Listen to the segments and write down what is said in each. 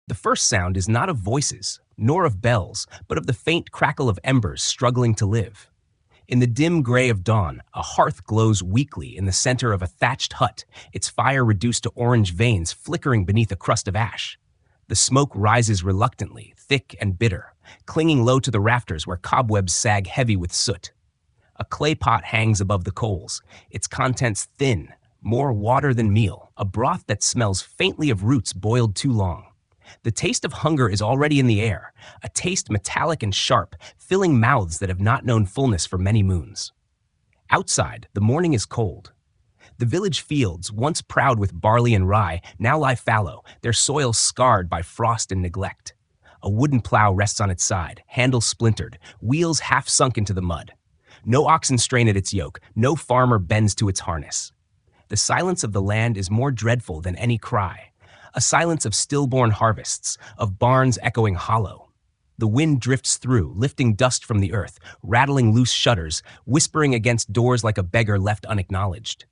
The first sound is not of voices, nor of bells, but of the faint crackle of embers struggling to live. In the dim gray of dawn, a hearth glows weakly in the center of a thatched hut, its fire reduced to orange veins flickering beneath a crust of ash. The smoke rises reluctantly, thick and bitter, clinging low to the rafters where cobwebs sag heavy with soot. A clay pot hangs above the coals, its contents thin, more water than meal, a broth that smells faintly of roots boiled too long. The taste of hunger is already in the air, a taste metallic and sharp, filling mouths that have not known fullness for many moons. Outside, the morning is cold. The village fields, once proud with barley and rye, now lie fallow, their soil scarred by frost and neglect. A wooden plow rests on its side, handle splintered, wheels half sunk into the mud. No oxen strain at its yoke, no farmer bends to its harness. The silence of the land is more dreadful than any cry, a silence of stillborn harvests, of barns echoing hollow. The wind drifts through, lifting dust from the earth, rattling loose shutters, whispering against doors like a beggar left unacknowledged.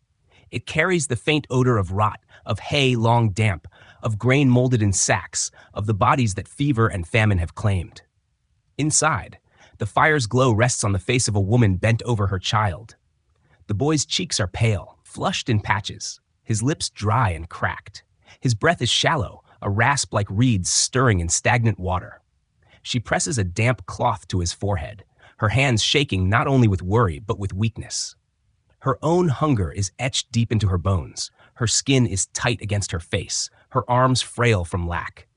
It carries the faint odor of rot, of hay long damp, of grain molded in sacks, of the bodies that fever and famine have claimed. Inside, the fire's glow rests on the face of a woman bent over her child. The boy's cheeks are pale, flushed in patches, his lips dry and cracked. His breath is shallow, a rasp like reeds stirring in stagnant water. She presses a damp cloth to his forehead, her hands shaking not only with worry but with weakness. Her own hunger is etched deep into her bones. Her skin is tight against her face, her arms frail from lack.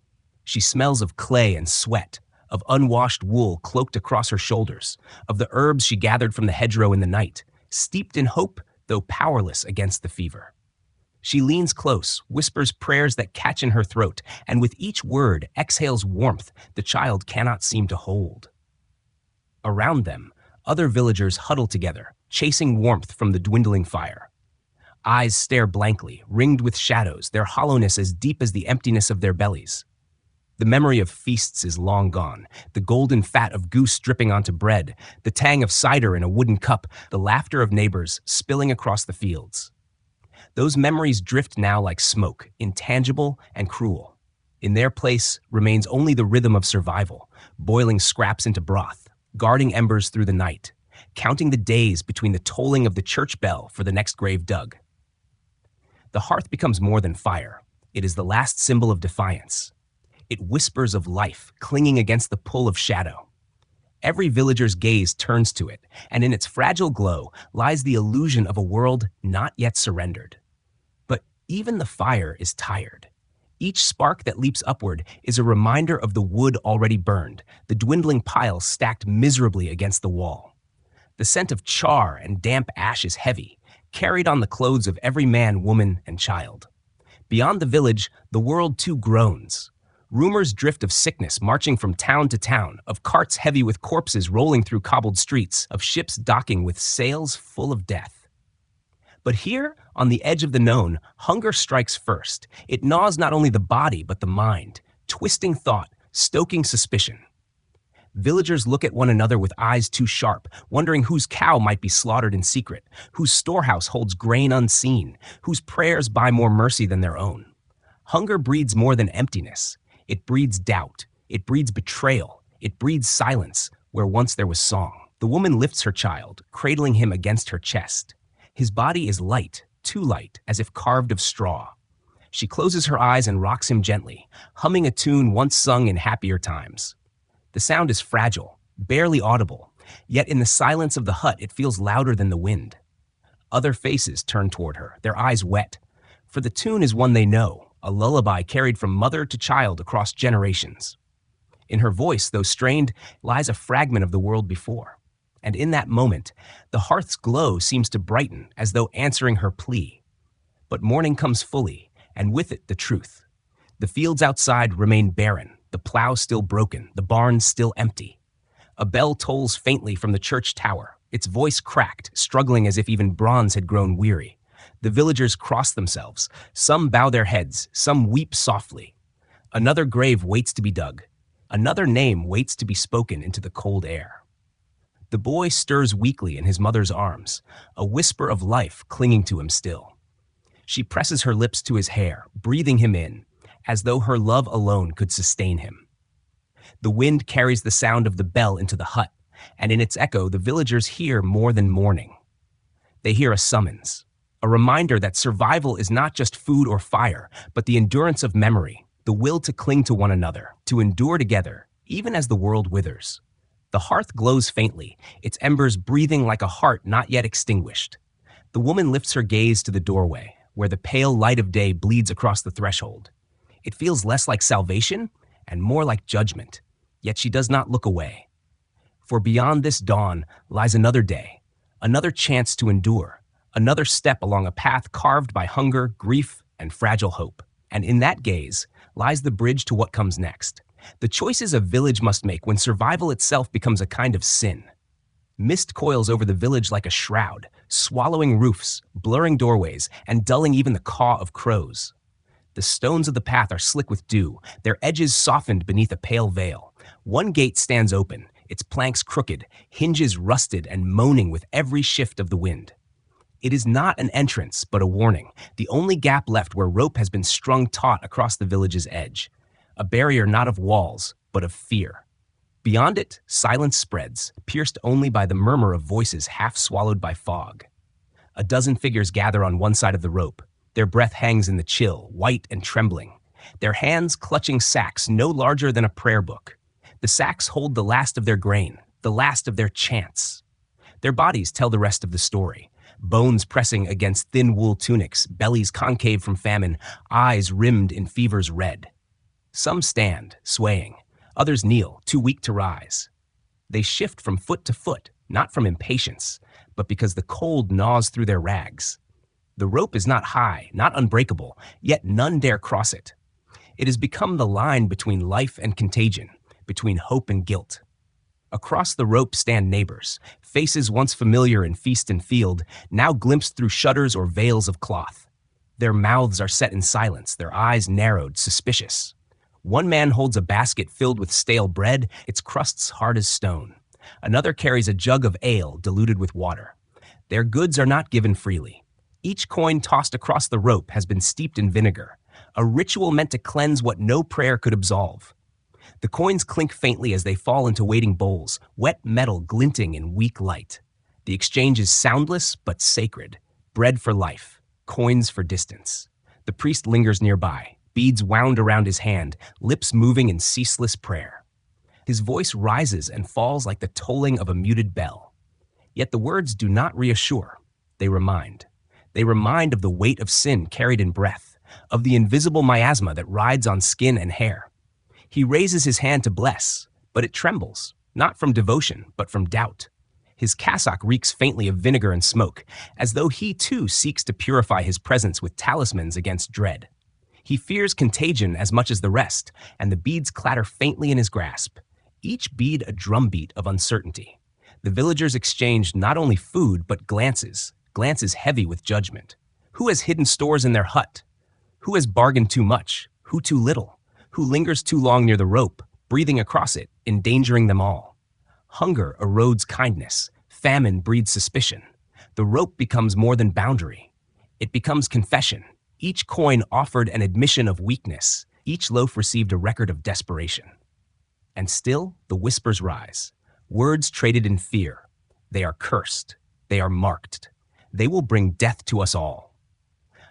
She smells of clay and sweat, of unwashed wool cloaked across her shoulders, of the herbs she gathered from the hedgerow in the night, steeped in hope, though powerless against the fever. She leans close, whispers prayers that catch in her throat, and with each word exhales warmth the child cannot seem to hold. Around them, other villagers huddle together, chasing warmth from the dwindling fire. Eyes stare blankly, ringed with shadows, their hollowness as deep as the emptiness of their bellies. The memory of feasts is long gone, the golden fat of goose dripping onto bread, the tang of cider in a wooden cup, the laughter of neighbors spilling across the fields. Those memories drift now like smoke, intangible and cruel. In their place remains only the rhythm of survival, boiling scraps into broth, guarding embers through the night, counting the days between the tolling of the church bell for the next grave dug. The hearth becomes more than fire. It is the last symbol of defiance. It whispers of life, clinging against the pull of shadow. Every villager's gaze turns to it, and in its fragile glow lies the illusion of a world not yet surrendered. But even the fire is tired. Each spark that leaps upward is a reminder of the wood already burned, the dwindling pile stacked miserably against the wall. The scent of char and damp ash is heavy, carried on the clothes of every man, woman, and child. Beyond the village, the world too groans. Rumors drift of sickness marching from town to town, of carts heavy with corpses rolling through cobbled streets, of ships docking with sails full of death. But here, on the edge of the known, hunger strikes first. It gnaws not only the body but the mind, twisting thought, stoking suspicion. Villagers look at one another with eyes too sharp, wondering whose cow might be slaughtered in secret, whose storehouse holds grain unseen, whose prayers buy more mercy than their own. Hunger breeds more than emptiness. It breeds doubt. It breeds betrayal. It breeds silence where once there was song. The woman lifts her child, cradling him against her chest. His body is light, too light, as if carved of straw. She closes her eyes and rocks him gently, humming a tune once sung in happier times. The sound is fragile, barely audible, yet in the silence of the hut it feels louder than the wind. Other faces turn toward her, their eyes wet, for the tune is one they know, a lullaby carried from mother to child across generations. In her voice, though strained, lies a fragment of the world before. And in that moment, the hearth's glow seems to brighten as though answering her plea. But morning comes fully, and with it the truth. The fields outside remain barren, the plow still broken, the barn still empty. A bell tolls faintly from the church tower, its voice cracked, struggling as if even bronze had grown weary. The villagers cross themselves. Some bow their heads, some weep softly. Another grave waits to be dug. Another name waits to be spoken into the cold air. The boy stirs weakly in his mother's arms, a whisper of life clinging to him still. She presses her lips to his hair, breathing him in, as though her love alone could sustain him. The wind carries the sound of the bell into the hut, and in its echo the villagers hear more than mourning. They hear a summons, a reminder that survival is not just food or fire, but the endurance of memory, the will to cling to one another, to endure together, even as the world withers. The hearth glows faintly, its embers breathing like a heart not yet extinguished. The woman lifts her gaze to the doorway, where the pale light of day bleeds across the threshold. It feels less like salvation and more like judgment, yet she does not look away. For beyond this dawn lies another day, another chance to endure, another step along a path carved by hunger, grief, and fragile hope. And in that gaze lies the bridge to what comes next. The choices a village must make when survival itself becomes a kind of sin. Mist coils over the village like a shroud, swallowing roofs, blurring doorways, and dulling even the caw of crows. The stones of the path are slick with dew, their edges softened beneath a pale veil. One gate stands open, its planks crooked, hinges rusted and moaning with every shift of the wind. It is not an entrance, but a warning, the only gap left where rope has been strung taut across the village's edge. A barrier not of walls, but of fear. Beyond it, silence spreads, pierced only by the murmur of voices half swallowed by fog. A dozen figures gather on one side of the rope. Their breath hangs in the chill, white and trembling. Their hands clutching sacks no larger than a prayer book. The sacks hold the last of their grain, the last of their chants. Their bodies tell the rest of the story. Bones pressing against thin wool tunics, bellies concave from famine, eyes rimmed in fever's red. Some stand, swaying. Others kneel, too weak to rise. They shift from foot to foot, not from impatience, but because the cold gnaws through their rags. The rope is not high, not unbreakable, yet none dare cross it. It has become the line between life and contagion, between hope and guilt. Across the rope stand neighbors, faces once familiar in feast and field, now glimpsed through shutters or veils of cloth. Their mouths are set in silence, their eyes narrowed, suspicious. One man holds a basket filled with stale bread, its crusts hard as stone. Another carries a jug of ale diluted with water. Their goods are not given freely. Each coin tossed across the rope has been steeped in vinegar, a ritual meant to cleanse what no prayer could absolve. The coins clink faintly as they fall into waiting bowls, wet metal glinting in weak light. The exchange is soundless but sacred. Bread for life, coins for distance. The priest lingers nearby, beads wound around his hand, lips moving in ceaseless prayer. His voice rises and falls like the tolling of a muted bell. Yet the words do not reassure. They remind. They remind of the weight of sin carried in breath, of the invisible miasma that rides on skin and hair. He raises his hand to bless, but it trembles, not from devotion, but from doubt. His cassock reeks faintly of vinegar and smoke, as though he too seeks to purify his presence with talismans against dread. He fears contagion as much as the rest, and the beads clatter faintly in his grasp, each bead a drumbeat of uncertainty. The villagers exchanged not only food, but glances heavy with judgment. Who has hidden stores in their hut? Who has bargained too much? Who too little? Who lingers too long near the rope, breathing across it, endangering them all? Hunger erodes kindness. Famine breeds suspicion. The rope becomes more than boundary. It becomes confession. Each coin offered an admission of weakness. Each loaf received a record of desperation. And still, the whispers rise. Words traded in fear. They are cursed. They are marked. They will bring death to us all.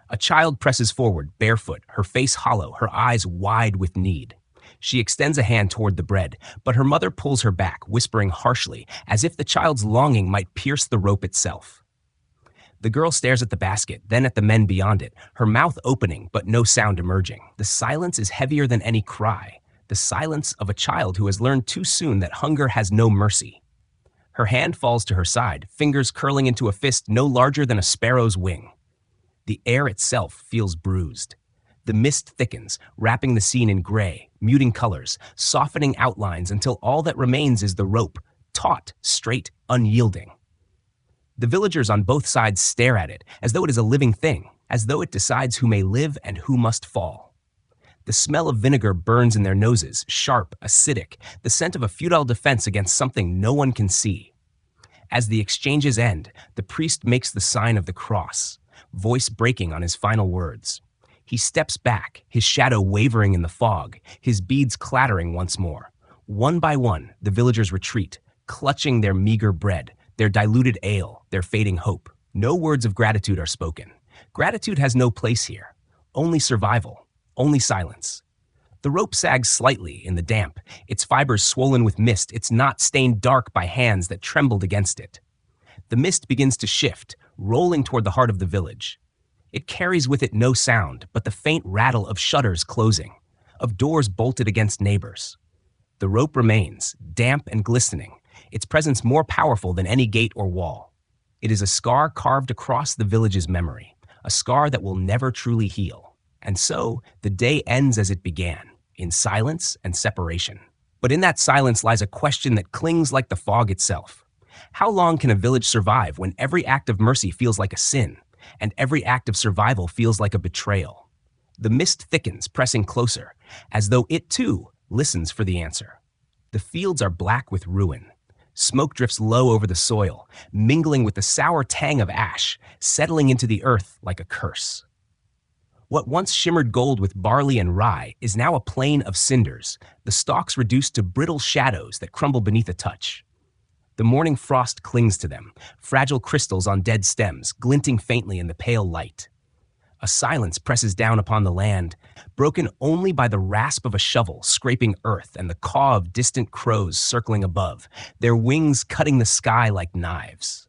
A child presses forward, barefoot, her face hollow, her eyes wide with need. She extends a hand toward the bread, but her mother pulls her back, whispering harshly, as if the child's longing might pierce the rope itself. The girl stares at the basket, then at the men beyond it, her mouth opening, but no sound emerging. The silence is heavier than any cry, the silence of a child who has learned too soon that hunger has no mercy. Her hand falls to her side, fingers curling into a fist no larger than a sparrow's wing. The air itself feels bruised. The mist thickens, wrapping the scene in gray, muting colors, softening outlines until all that remains is the rope, taut, straight, unyielding. The villagers on both sides stare at it, as though it is a living thing, as though it decides who may live and who must fall. The smell of vinegar burns in their noses, sharp, acidic, the scent of a futile defense against something no one can see. As the exchanges end, the priest makes the sign of the cross, voice breaking on his final words. He steps back, his shadow wavering in the fog, his beads clattering once more. One by one, the villagers retreat, clutching their meager bread, their diluted ale, their fading hope. No words of gratitude are spoken. Gratitude has no place here. Only survival, only silence. The rope sags slightly in the damp, its fibers swollen with mist, its knot stained dark by hands that trembled against it. The mist begins to shift, rolling toward the heart of the village. It carries with it no sound but the faint rattle of shutters closing, of doors bolted against neighbors. The rope remains, damp and glistening, its presence more powerful than any gate or wall. It is a scar carved across the village's memory, a scar that will never truly heal. And so, the day ends as it began, in silence and separation. But in that silence lies a question that clings like the fog itself. How long can a village survive when every act of mercy feels like a sin, and every act of survival feels like a betrayal? The mist thickens, pressing closer, as though it too listens for the answer. The fields are black with ruin. Smoke drifts low over the soil, mingling with the sour tang of ash, settling into the earth like a curse. What once shimmered gold with barley and rye is now a plain of cinders, the stalks reduced to brittle shadows that crumble beneath a touch. The morning frost clings to them, fragile crystals on dead stems, glinting faintly in the pale light. A silence presses down upon the land, broken only by the rasp of a shovel scraping earth and the caw of distant crows circling above, their wings cutting the sky like knives.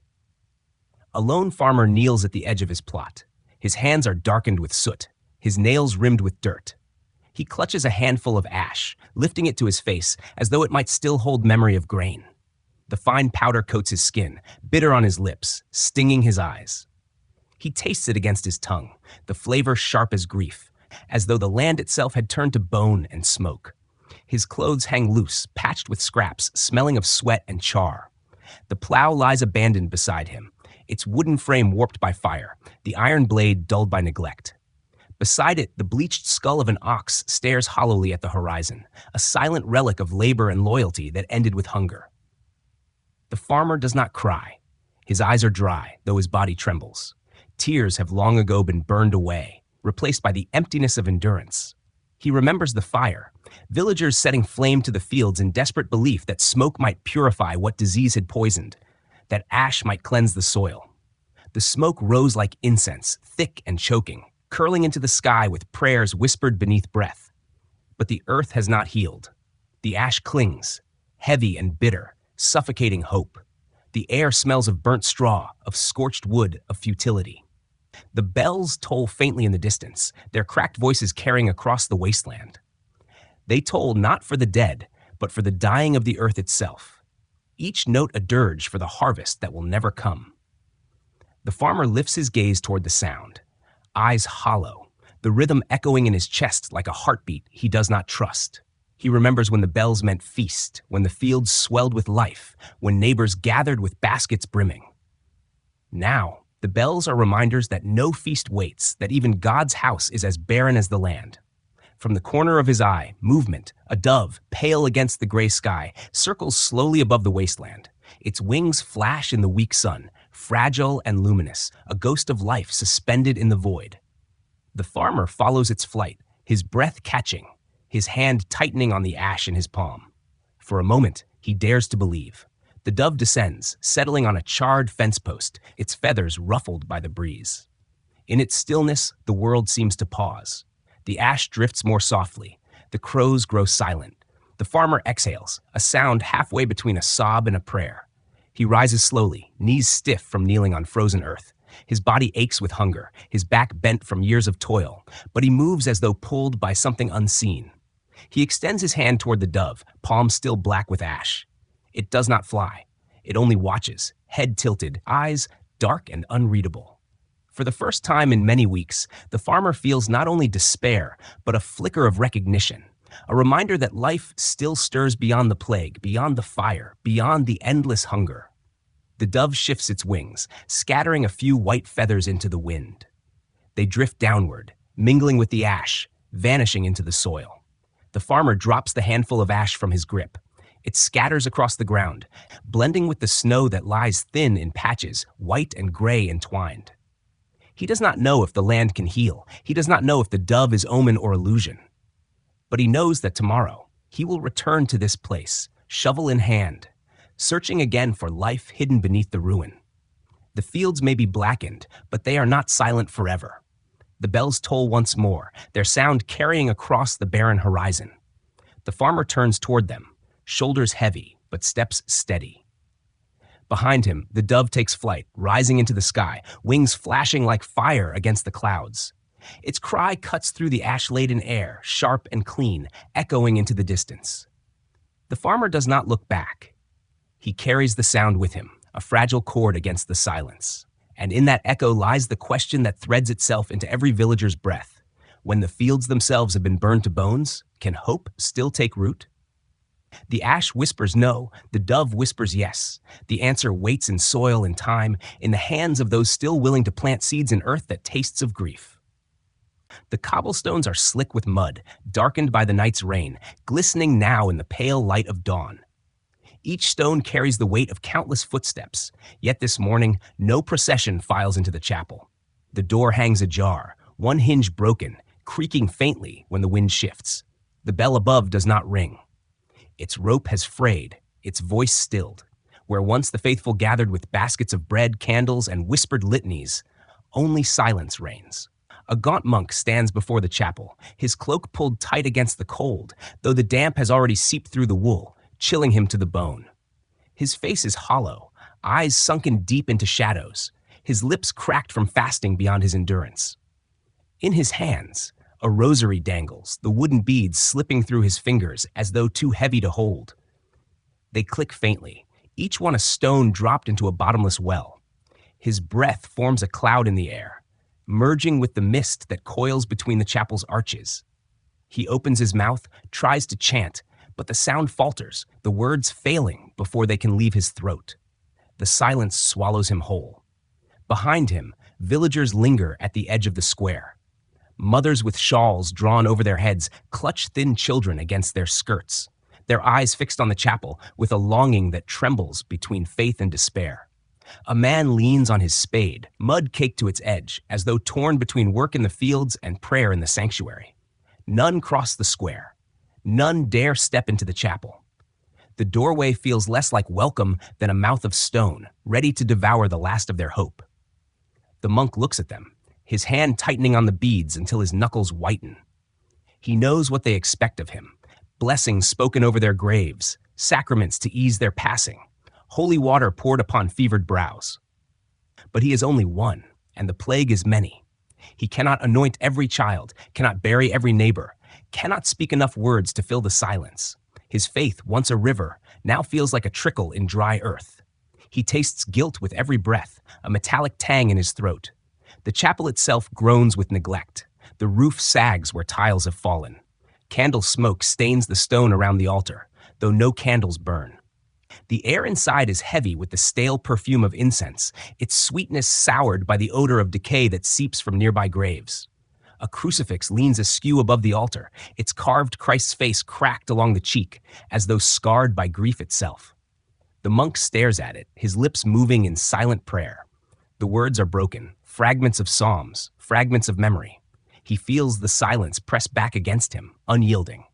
A lone farmer kneels at the edge of his plot. His hands are darkened with soot, his nails rimmed with dirt. He clutches a handful of ash, lifting it to his face as though it might still hold memory of grain. The fine powder coats his skin, bitter on his lips, stinging his eyes. He tastes it against his tongue, the flavor sharp as grief, as though the land itself had turned to bone and smoke. His clothes hang loose, patched with scraps, smelling of sweat and char. The plow lies abandoned beside him, its wooden frame warped by fire, the iron blade dulled by neglect. Beside it, the bleached skull of an ox stares hollowly at the horizon, a silent relic of labor and loyalty that ended with hunger. The farmer does not cry. His eyes are dry, though his body trembles. Tears have long ago been burned away, replaced by the emptiness of endurance. He remembers the fire, villagers setting flame to the fields in desperate belief that smoke might purify what disease had poisoned, that ash might cleanse the soil. The smoke rose like incense, thick and choking, curling into the sky with prayers whispered beneath breath. But the earth has not healed. The ash clings, heavy and bitter, suffocating hope. The air smells of burnt straw, of scorched wood, of futility. The bells toll faintly in the distance, their cracked voices carrying across the wasteland. They toll not for the dead, but for the dying of the earth itself. Each note a dirge for the harvest that will never come. The farmer lifts his gaze toward the sound, eyes hollow, the rhythm echoing in his chest like a heartbeat he does not trust. He remembers when the bells meant feast, when the fields swelled with life, when neighbors gathered with baskets brimming. Now, the bells are reminders that no feast waits, that even God's house is as barren as the land. From the corner of his eye, movement, a dove, pale against the gray sky, circles slowly above the wasteland. Its wings flash in the weak sun, fragile and luminous, a ghost of life suspended in the void. The farmer follows its flight, his breath catching, his hand tightening on the ash in his palm. For a moment, he dares to believe. The dove descends, settling on a charred fence post, its feathers ruffled by the breeze. In its stillness, the world seems to pause. The ash drifts more softly. The crows grow silent. The farmer exhales, a sound halfway between a sob and a prayer. He rises slowly, knees stiff from kneeling on frozen earth. His body aches with hunger, his back bent from years of toil, but he moves as though pulled by something unseen. He extends his hand toward the dove, palm still black with ash. It does not fly. It only watches, head tilted, eyes dark and unreadable. For the first time in many weeks, the farmer feels not only despair, but a flicker of recognition, a reminder that life still stirs beyond the plague, beyond the fire, beyond the endless hunger. The dove shifts its wings, scattering a few white feathers into the wind. They drift downward, mingling with the ash, vanishing into the soil. The farmer drops the handful of ash from his grip. It scatters across the ground, blending with the snow that lies thin in patches, white and gray entwined. He does not know if the land can heal. He does not know if the dove is omen or illusion. But he knows that tomorrow he will return to this place, shovel in hand, searching again for life hidden beneath the ruin. The fields may be blackened, but they are not silent forever. The bells toll once more, their sound carrying across the barren horizon. The farmer turns toward them, shoulders heavy, but steps steady. Behind him, the dove takes flight, rising into the sky, wings flashing like fire against the clouds. Its cry cuts through the ash-laden air, sharp and clean, echoing into the distance. The farmer does not look back. He carries the sound with him, a fragile cord against the silence. And in that echo lies the question that threads itself into every villager's breath. When the fields themselves have been burned to bones, can hope still take root? The ash whispers no, the dove whispers yes. The answer waits in soil and time, in the hands of those still willing to plant seeds in earth that tastes of grief. The cobblestones are slick with mud, darkened by the night's rain, glistening now in the pale light of dawn. Each stone carries the weight of countless footsteps, yet this morning no procession files into the chapel. The door hangs ajar, one hinge broken, creaking faintly when the wind shifts. The bell above does not ring. Its rope has frayed, its voice stilled. Where once the faithful gathered with baskets of bread, candles, and whispered litanies, only silence reigns. A gaunt monk stands before the chapel, his cloak pulled tight against the cold, though the damp has already seeped through the wool, chilling him to the bone. His face is hollow, eyes sunken deep into shadows, his lips cracked from fasting beyond his endurance. In his hands, a rosary dangles, the wooden beads slipping through his fingers as though too heavy to hold. They click faintly, each one a stone dropped into a bottomless well. His breath forms a cloud in the air, merging with the mist that coils between the chapel's arches. He opens his mouth, tries to chant, but the sound falters, the words failing before they can leave his throat. The silence swallows him whole. Behind him, villagers linger at the edge of the square. Mothers with shawls drawn over their heads clutch thin children against their skirts, their eyes fixed on the chapel with a longing that trembles between faith and despair. A man leans on his spade, mud caked to its edge, as though torn between work in the fields and prayer in the sanctuary. None cross the square. None dare step into the chapel. The doorway feels less like welcome than a mouth of stone, ready to devour the last of their hope. The monk looks at them, his hand tightening on the beads until his knuckles whiten. He knows what they expect of him, blessings spoken over their graves, sacraments to ease their passing, holy water poured upon fevered brows. But he is only one, and the plague is many. He cannot anoint every child, cannot bury every neighbor, cannot speak enough words to fill the silence. His faith, once a river, now feels like a trickle in dry earth. He tastes guilt with every breath, a metallic tang in his throat. The chapel itself groans with neglect. The roof sags where tiles have fallen. Candle smoke stains the stone around the altar, though no candles burn. The air inside is heavy with the stale perfume of incense, its sweetness soured by the odor of decay that seeps from nearby graves. A crucifix leans askew above the altar, its carved Christ's face cracked along the cheek, as though scarred by grief itself. The monk stares at it, his lips moving in silent prayer. The words are broken, fragments of psalms, fragments of memory. He feels the silence press back against him, unyielding.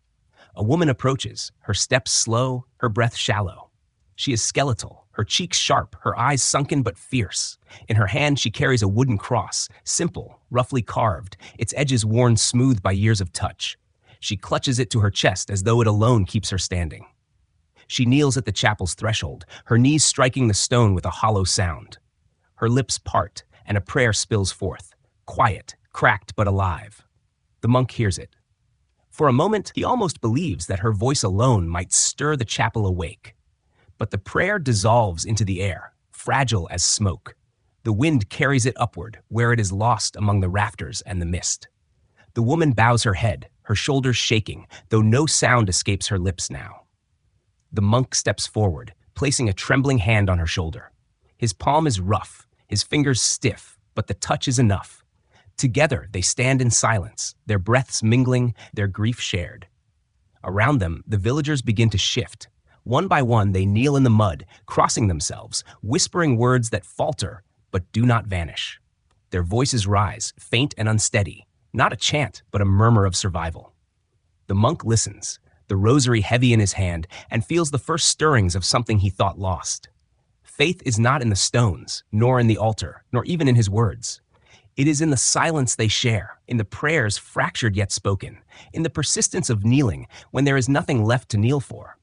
A woman approaches, her steps slow, her breath shallow. She is skeletal, her cheeks sharp, her eyes sunken but fierce. In her hand she carries a wooden cross, simple, roughly carved, its edges worn smooth by years of touch. She clutches it to her chest as though it alone keeps her standing. She kneels at the chapel's threshold, her knees striking the stone with a hollow sound. Her lips part, and a prayer spills forth, quiet, cracked but alive. The monk hears it. For a moment, he almost believes that her voice alone might stir the chapel awake. But the prayer dissolves into the air, fragile as smoke. The wind carries it upward, where it is lost among the rafters and the mist. The woman bows her head, her shoulders shaking, though no sound escapes her lips now. The monk steps forward, placing a trembling hand on her shoulder. His palm is rough, his fingers stiff, but the touch is enough. Together they stand in silence, their breaths mingling, their grief shared. Around them, the villagers begin to shift. One by one, they kneel in the mud, crossing themselves, whispering words that falter but do not vanish. Their voices rise, faint and unsteady, not a chant, but a murmur of survival. The monk listens, the rosary heavy in his hand, and feels the first stirrings of something he thought lost. Faith is not in the stones, nor in the altar, nor even in his words. It is in the silence they share, in the prayers fractured yet spoken, in the persistence of kneeling when there is nothing left to kneel for.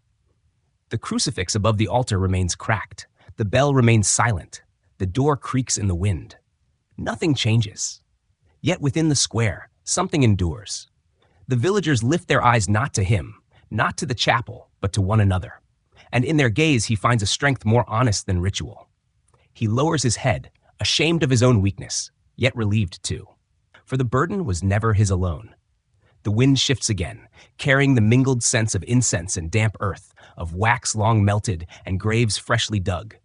The crucifix above the altar remains cracked. The bell remains silent. The door creaks in the wind. Nothing changes. Yet within the square, something endures. The villagers lift their eyes not to him, not to the chapel, but to one another. And in their gaze he finds a strength more honest than ritual. He lowers his head, ashamed of his own weakness, yet relieved too. For the burden was never his alone. The wind shifts again, carrying the mingled scents of incense and damp earth, of wax long melted and graves freshly dug.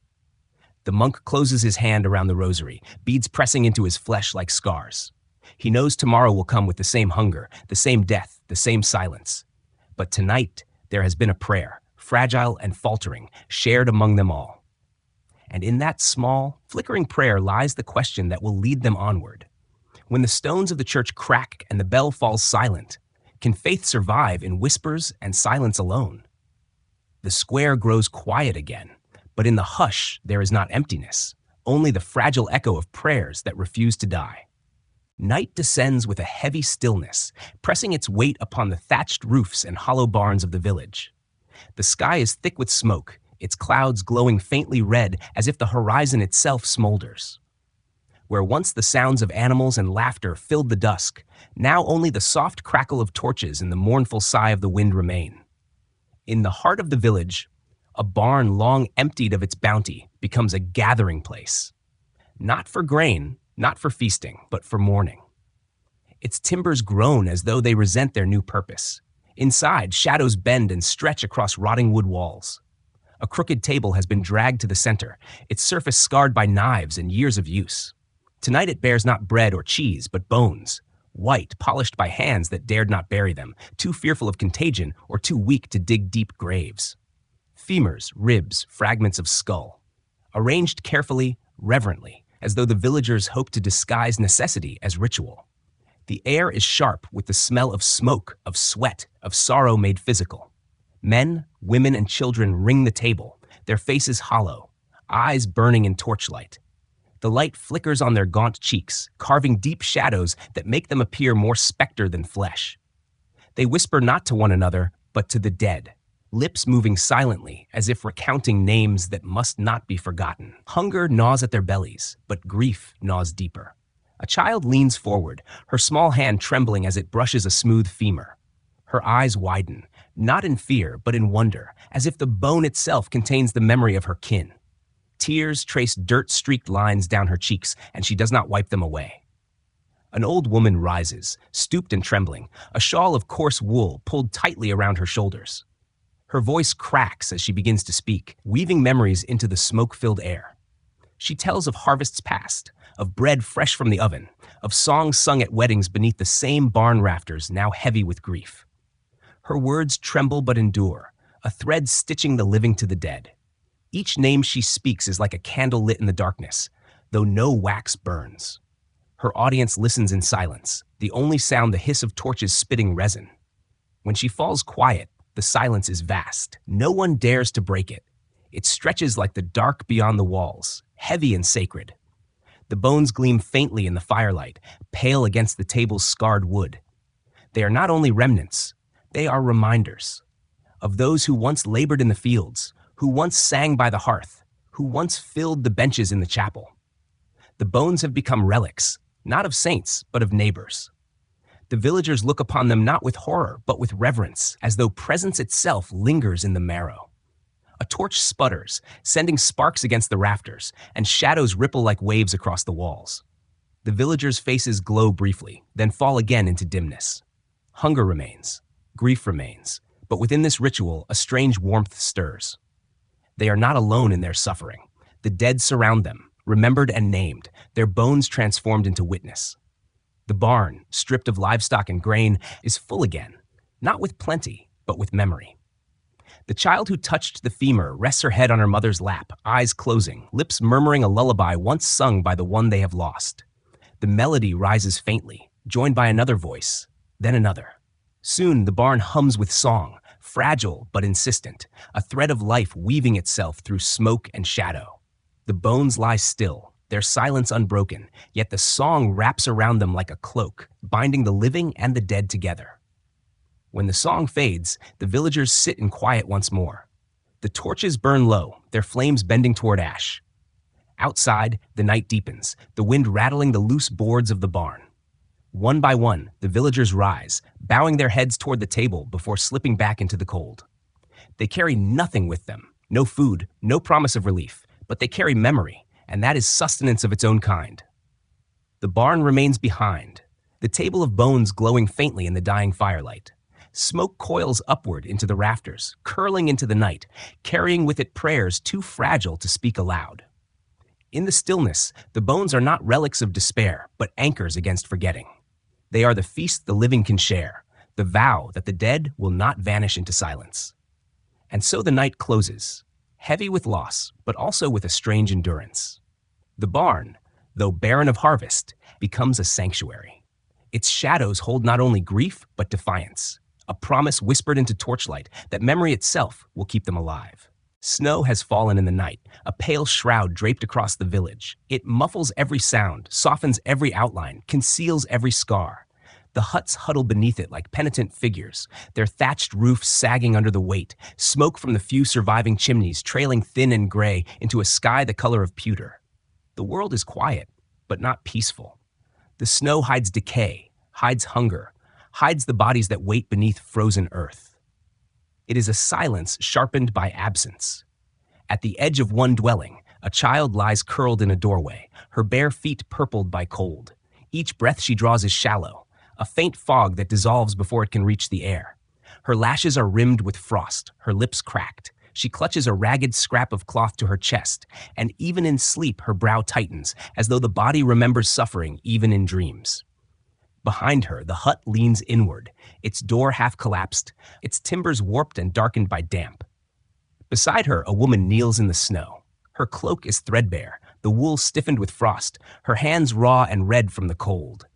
The monk closes his hand around the rosary, beads pressing into his flesh like scars. He knows tomorrow will come with the same hunger, the same death, the same silence. But tonight there has been a prayer, fragile and faltering, shared among them all. And in that small, flickering prayer lies the question that will lead them onward. When the stones of the church crack and the bell falls silent, can faith survive in whispers and silence alone? The square grows quiet again, but in the hush there is not emptiness, only the fragile echo of prayers that refuse to die. Night descends with a heavy stillness, pressing its weight upon the thatched roofs and hollow barns of the village. The sky is thick with smoke, its clouds glowing faintly red as if the horizon itself smolders. Where once the sounds of animals and laughter filled the dusk, now only the soft crackle of torches and the mournful sigh of the wind remain. In the heart of the village, a barn long emptied of its bounty becomes a gathering place. Not for grain, not for feasting, but for mourning. Its timbers groan as though they resent their new purpose. Inside, shadows bend and stretch across rotting wood walls. A crooked table has been dragged to the center, its surface scarred by knives and years of use. Tonight it bears not bread or cheese, but bones, white, polished by hands that dared not bury them, too fearful of contagion or too weak to dig deep graves. Femurs, ribs, fragments of skull, arranged carefully, reverently, as though the villagers hoped to disguise necessity as ritual. The air is sharp with the smell of smoke, of sweat, of sorrow made physical. Men, women, and children ring the table, their faces hollow, eyes burning in torchlight. The light flickers on their gaunt cheeks, carving deep shadows that make them appear more specter than flesh. They whisper not to one another, but to the dead, lips moving silently as if recounting names that must not be forgotten. Hunger gnaws at their bellies, but grief gnaws deeper. A child leans forward, her small hand trembling as it brushes a smooth femur. Her eyes widen, not in fear, but in wonder, as if the bone itself contains the memory of her kin. Tears trace dirt-streaked lines down her cheeks, and she does not wipe them away. An old woman rises, stooped and trembling, a shawl of coarse wool pulled tightly around her shoulders. Her voice cracks as she begins to speak, weaving memories into the smoke-filled air. She tells of harvests past, of bread fresh from the oven, of songs sung at weddings beneath the same barn rafters now heavy with grief. Her words tremble but endure, a thread stitching the living to the dead. Each name she speaks is like a candle lit in the darkness, though no wax burns. Her audience listens in silence, the only sound the hiss of torches spitting resin. When she falls quiet, the silence is vast. No one dares to break it. It stretches like the dark beyond the walls, heavy and sacred. The bones gleam faintly in the firelight, pale against the table's scarred wood. They are not only remnants, they are reminders of those who once labored in the fields, who once sang by the hearth, who once filled the benches in the chapel. The bones have become relics, not of saints, but of neighbors. The villagers look upon them not with horror, but with reverence, as though presence itself lingers in the marrow. A torch sputters, sending sparks against the rafters, and shadows ripple like waves across the walls. The villagers' faces glow briefly, then fall again into dimness. Hunger remains, grief remains, but within this ritual, a strange warmth stirs. They are not alone in their suffering. The dead surround them, remembered and named, their bones transformed into witness. The barn, stripped of livestock and grain, is full again, not with plenty, but with memory. The child who touched the femur rests her head on her mother's lap, eyes closing, lips murmuring a lullaby once sung by the one they have lost. The melody rises faintly, joined by another voice, then another. Soon the barn hums with song, fragile but insistent, a thread of life weaving itself through smoke and shadow. The bones lie still, their silence unbroken, yet the song wraps around them like a cloak, binding the living and the dead together. When the song fades, the villagers sit in quiet once more. The torches burn low, their flames bending toward ash. Outside, the night deepens, the wind rattling the loose boards of the barn. One by one, the villagers rise, bowing their heads toward the table before slipping back into the cold. They carry nothing with them, no food, no promise of relief, but they carry memory, and that is sustenance of its own kind. The barn remains behind, the table of bones glowing faintly in the dying firelight. Smoke coils upward into the rafters, curling into the night, carrying with it prayers too fragile to speak aloud. In the stillness, the bones are not relics of despair, but anchors against forgetting. They are the feast the living can share, the vow that the dead will not vanish into silence. And so the night closes, heavy with loss, but also with a strange endurance. The barn, though barren of harvest, becomes a sanctuary. Its shadows hold not only grief, but defiance, a promise whispered into torchlight that memory itself will keep them alive. Snow has fallen in the night, a pale shroud draped across the village. It muffles every sound, softens every outline, conceals every scar. The huts huddle beneath it like penitent figures, their thatched roofs sagging under the weight, smoke from the few surviving chimneys trailing thin and gray into a sky the color of pewter. The world is quiet, but not peaceful. The snow hides decay, hides hunger, hides the bodies that wait beneath frozen earth. It is a silence sharpened by absence. At the edge of one dwelling, a child lies curled in a doorway, her bare feet purpled by cold. Each breath she draws is shallow, a faint fog that dissolves before it can reach the air. Her lashes are rimmed with frost, her lips cracked. She clutches a ragged scrap of cloth to her chest, and even in sleep her brow tightens, as though the body remembers suffering even in dreams. Behind her, the hut leans inward, its door half collapsed, its timbers warped and darkened by damp. Beside her, a woman kneels in the snow. Her cloak is threadbare, the wool stiffened with frost, her hands raw and red from the cold.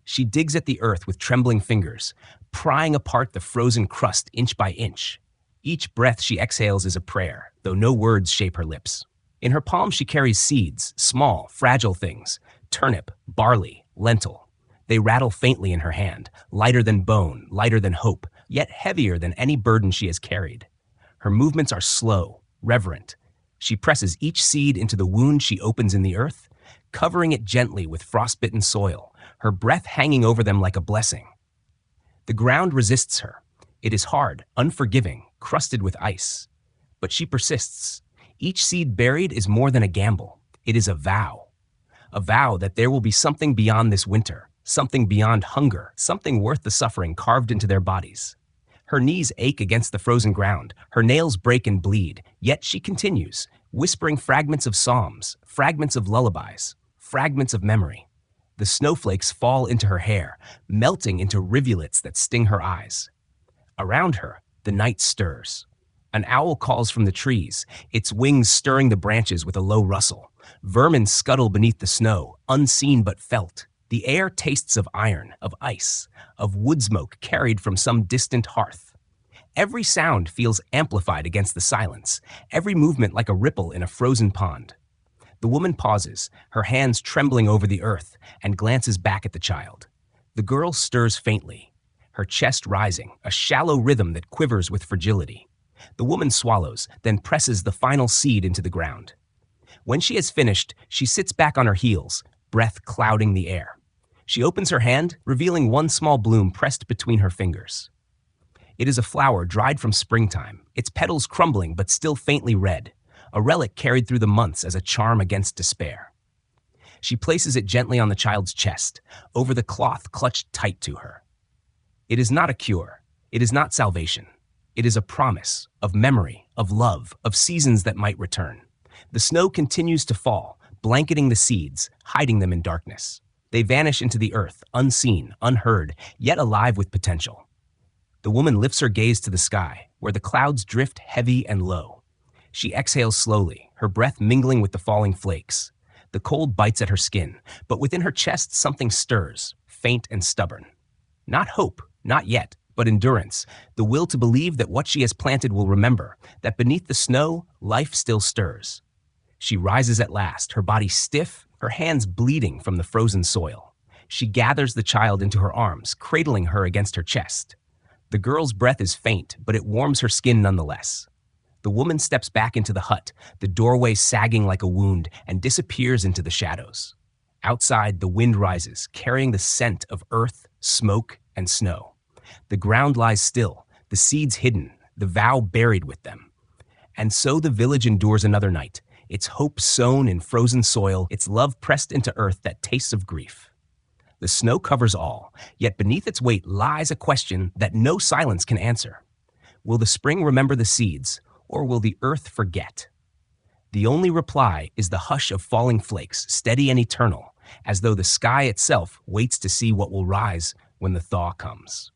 She digs at the earth with trembling fingers, prying apart the frozen crust inch by inch. Each breath she exhales is a prayer, though no words shape her lips. In her palm she carries seeds, small, fragile things, turnip, barley, lentil. They rattle faintly in her hand, lighter than bone, lighter than hope, yet heavier than any burden she has carried. Her movements are slow, reverent. She presses each seed into the wound she opens in the earth, covering it gently with frostbitten soil, her breath hanging over them like a blessing. The ground resists her. It is hard, unforgiving, crusted with ice. But she persists. Each seed buried is more than a gamble. It is a vow that there will be something beyond this winter, something beyond hunger, something worth the suffering carved into their bodies. Her knees ache against the frozen ground, her nails break and bleed, yet she continues, whispering fragments of psalms, fragments of lullabies, fragments of memory. The snowflakes fall into her hair, melting into rivulets that sting her eyes. Around her, the night stirs. An owl calls from the trees, its wings stirring the branches with a low rustle. Vermin scuttle beneath the snow, unseen but felt. The air tastes of iron, of ice, of wood smoke carried from some distant hearth. Every sound feels amplified against the silence, every movement like a ripple in a frozen pond. The woman pauses, her hands trembling over the earth, and glances back at the child. The girl stirs faintly, her chest rising, a shallow rhythm that quivers with fragility. The woman swallows, then presses the final seed into the ground. When she has finished, she sits back on her heels, breath clouding the air. She opens her hand, revealing one small bloom pressed between her fingers. It is a flower dried from springtime, its petals crumbling but still faintly red, a relic carried through the months as a charm against despair. She places it gently on the child's chest, over the cloth clutched tight to her. It is not a cure. It is not salvation. It is a promise of memory, of love, of seasons that might return. The snow continues to fall, blanketing the seeds, hiding them in darkness. They vanish into the earth, unseen, unheard, yet alive with potential. The woman lifts her gaze to the sky, where the clouds drift heavy and low. She exhales slowly, her breath mingling with the falling flakes. The cold bites at her skin, but within her chest something stirs, faint and stubborn. Not hope, not yet, but endurance, the will to believe that what she has planted will remember, that beneath the snow, life still stirs. She rises at last, her body stiff, her hands bleeding from the frozen soil. She gathers the child into her arms, cradling her against her chest. The girl's breath is faint, but it warms her skin nonetheless. The woman steps back into the hut, the doorway sagging like a wound, and disappears into the shadows. Outside, the wind rises, carrying the scent of earth, smoke, and snow. The ground lies still, the seeds hidden, the vow buried with them. And so the village endures another night, its hope sown in frozen soil, its love pressed into earth that tastes of grief. The snow covers all, yet beneath its weight lies a question that no silence can answer. Will the spring remember the seeds, or will the earth forget? The only reply is the hush of falling flakes, steady and eternal, as though the sky itself waits to see what will rise when the thaw comes.